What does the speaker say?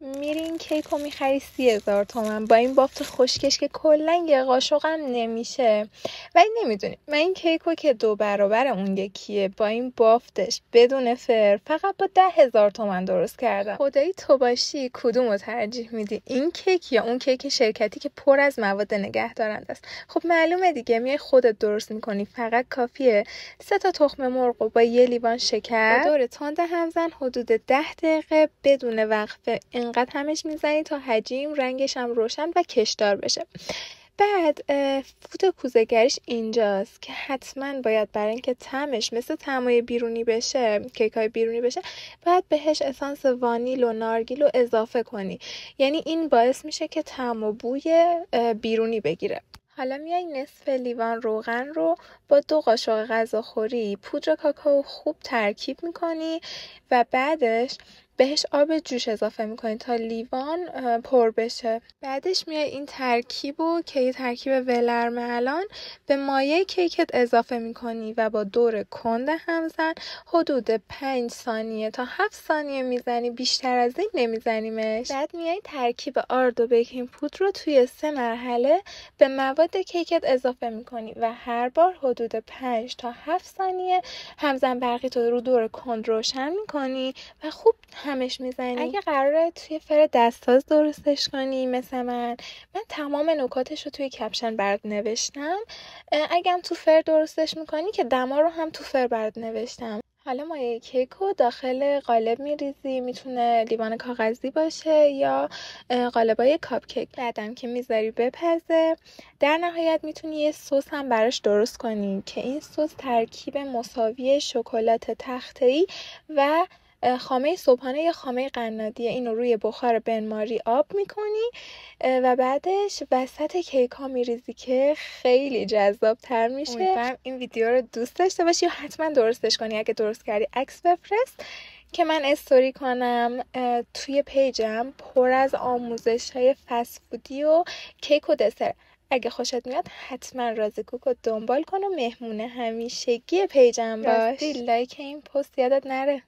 میری این کیک رو میخری 30,000 تومن با این بافت خوشکش که کلا یه قاشقم نمیشه. ولی نمیدونی من این کیک رو که 2 برابر اون یکیه با این بافتش بدون فر فقط با 10,000 تومن درست کردم. خدایی تو باشی کدوم رو ترجیح میدی، این کیک یا اون کیک شرکتی که پر از مواد نگهدارنده است؟ خب معلومه دیگه، میای خودت درست میکنی. فقط کافیه 3 تا تخم مرغ و با یه لیوان شکر با دور تند همزن حدود 10 دقیقه بدون وقفه اینقدر همش میزنی تا حجیم رنگش هم روشن و کشدار بشه. بعد فوت کوزه‌گریش اینجاست که حتما باید برای اینکه طعمش مثل طعمای بیرونی بشه، کیک‌های بیرونی بشه، باید بهش اسانس وانیل و نارگیل رو اضافه کنی. یعنی این باعث میشه که طعم و بوی بیرونی بگیره. حالا میای نصف لیوان روغن رو با 2 قاشق غذاخوری پودر کاکائو خوب ترکیب میکنی و بعدش بهش آب جوش اضافه میکنی تا لیوان پر بشه. بعدش میای این ترکیبو که یه ترکیب ولرمه الان به مایه کیکت اضافه میکنی و با دور کند همزن حدود 5 ثانیه تا 7 ثانیه میزنی، بیشتر از این نمیزنیمش. بعد میای ترکیب آرد و بیکینگ پودر رو توی 3 مرحله به مواد کیکت اضافه میکنی و هر بار حدود 5 تا 7 ثانیه همزن برقی تو رو دور کند روشن میکنی و خوب همش میزنی. اگه قراره توی فر دستاز درستش کنی مثل من تمام نکاتش رو توی کپشن برات نوشتم. اگه هم تو فر درستش میکنی که دما رو هم تو فر برات نوشتم. حالا مایه کیک رو داخل قالب میریزی، میتونه لیوان کاغذی باشه یا قالبای کاپ کیک. بعدم که میذاری بپزه، در نهایت میتونی یه سس هم براش درست کنی که این سس ترکیب مساوی شکلات تخته‌ای و خامه صبحانه یا خامه قنادیه. اینو روی بخار بنماری آب میکنی و بعدش وسط کیک ها میریزی که خیلی جذاب تر میشه. امیدوارم این ویدیو رو دوست داشته باشی و حتما درستش کنی. اگه درست کردی عکس بفرست که من استوری کنم. توی پیجم پر از آموزش های فست فودی و کیک و دسر. اگه خوشت میاد حتما رازی کوک رو دنبال کن و مهمون همیشگی پیجم باش. راستی لایک این پست یادت نره.